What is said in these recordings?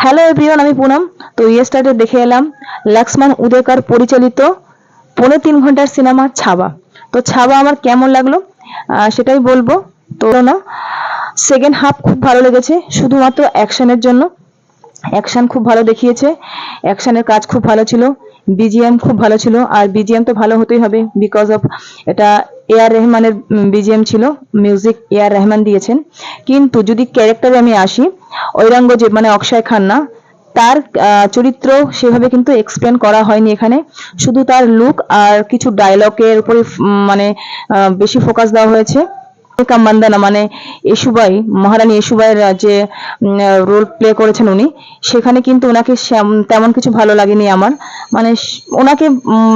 Hello everyone, আমি পুনম। তো yesterday দেখে এলাম লক্ষ্মণ উদেকার পরিচালিত 3.25 ঘন্টার সিনেমা ছাবা। তো ছাবা আমার কেমন লাগলো সেটাই বলবো। তো না, সেকেন্ড হাফ খুব ভালো লেগেছে শুধুমাত্র অ্যাকশনের জন্য। অ্যাকশন খুব ভালো দেখিয়েছে, অ্যাকশনের কাজ খুব ভালো ছিল, বিজিএম খুব ভালো ছিল। আর বিজিএম তো ভালো হতেই হবে, বিকজ অফ এটা এআর রহমানের বিজিএম ছিল, মিউজিক এআর রহমান দিয়েছেন। কিন্তু যদি ক্যারেক্টারে আমি আসি, ঔরঙ্গজেব মানে অক্ষয় খান্না, তার চরিত্র সেভাবে কিন্তু এক্সপ্লেন করা হয়নি এখানে। শুধু তার লুক আর কিছু ডায়লগের উপরে মানে বেশি ফোকাস দেওয়া হয়েছে। কাম্বান্দানা মানে এসুবাই, মহারানী এসুবাইয়ের যে রোল প্লে করেছেন উনি, সেখানে কিন্তু ওনাকে তেমন কিছু ভালো লাগেনি আমার। মানে ওনাকে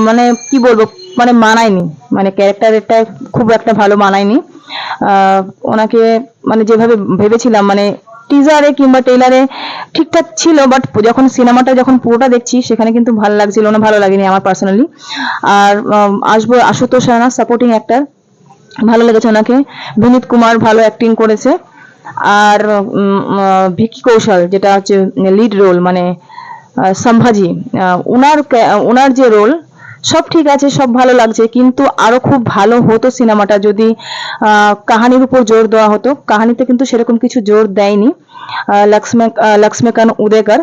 মানে কি বলবো, মানে মানায়নি, মানে ক্যারেক্টারটা খুব একটা ভালো মানায়নি ওনাকে। মানে যেভাবে ভেবেছিলাম, মানে টিজারে কিংবা ট্রেলারে ঠিকঠাক ছিল, বাট যখন যখন পুরোটা দেখছি সেখানে কিন্তু ভালো লাগছিল না, ভালো লাগেনি আমার পার্সোনালি। আর আসবো আশুতোষ রানা, সাপোর্টিং অ্যাক্টর, ভালো লেগেছে ওনাকে। বিনীত কুমার ভালো অ্যাক্টিং করেছে। আর ভিকি কৌশল যেটা হচ্ছে লিড রোল, মানে সম্ভাজি, ওনার যে রোল, সব ঠিক আছে, সব ভালো লাগছে, কিন্তু আরো খুব ভালো হতো সিনেমাটা যদি কাহানির উপর জোর দেওয়া হতো। কাহানিতে কিন্তু সেরকম কিছু জোর দেয়নি লক্ষ্মীকান্ত উদেকার।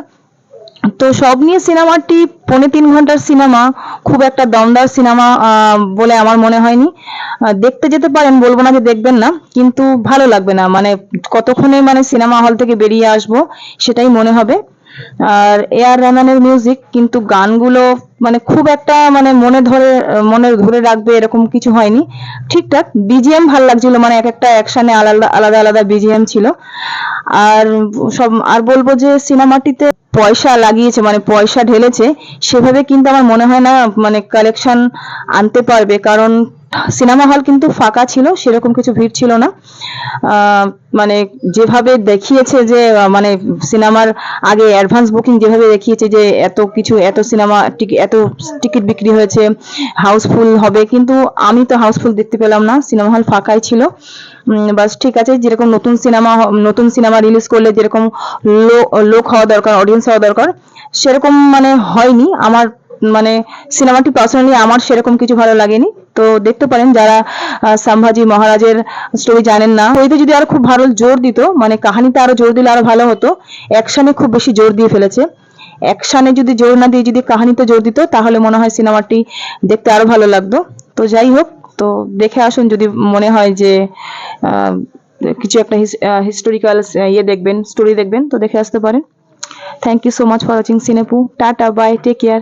তো সব নিয়ে সিনেমাটি 3.25 ঘন্টার সিনেমা, খুব একটা দমদার সিনেমা বলে আমার মনে হয়নি। দেখতে যেতে পারেন, বলবো না যে দেখবেন না, কিন্তু ভালো লাগবে না, মানে কতক্ষণে মানে সিনেমা হল থেকে বেরিয়ে আসবো সেটাই মনে হবে। আর এ আর রহমানের মিউজিক, কিন্তু গানগুলো মানে খুব একটা মানে মনে ধরে রাখবে এরকম কিছু হয়নি। ঠিকঠাক বিজিএম ভালো লাগছিল, মানে এক একটা অ্যাকশনে আলাদা আলাদা আলাদা বিজিএম ছিল। আর আর বলবো যে সিনেমাটিতে পয়সা লাগিয়েছে, মানে পয়সা ঢেলেছে, সেভাবে কিন্তু আমার মনে হয় না মানে কালেকশন আনতে পারবে, কারণ সিনেমা হল কিন্তু ফাঁকা ছিল, সেরকম কিছু ভিড় ছিল না। মানে যেভাবে দেখিয়েছে যে মানে সিনেমার আগে অ্যাডভান্স বুকিং যেভাবে দেখিয়েছে যে এত কিছু, এত সিনেমা এত টিকিট বিক্রি হয়েছে, হাউসফুল হবে, কিন্তু আমি তো হাউসফুল দেখতে পেলাম না, সিনেমা হল ফাঁকাই ছিল। বাস ঠিক আছে, যেরকম নতুন সিনেমা রিলিজ করলে যেরকম লোক হওয়া দরকার, অডিয়েন্স হওয়া দরকার, সেরকম মানে হয়নি আমার। মানে সিনেমাটি পার্সোনালি আমার সেরকম কিছু ভালো লাগেনি। তো দেখতে পারেন যারা সম্ভাজি মহারাজের স্টোরি জানেন না, ওইতে যদি আরো খুব ভালো জোর দিত, মানে কাহিনীতে আরো জোর দিলে আরো ভালো হতো। অ্যাকশনে খুব বেশি জোর দিয়ে ফেলেছে, অ্যাকশনে যদি জোর না দিয়ে যদি কাহিনীতে জোর দিত, তাহলে মনে হয় সিনেমাটি দেখতে আরো ভালো লাগতো। তো যাই হোক, তো দেখে আসুন, যদি মনে হয় যে আহ, কিছু একটা হিস্টোরিক্যাল দেখবেন, স্টোরি দেখবেন, তো দেখে আসতে পারেন। Thank you so much for watching সিনেপু। Tata, bye, take care.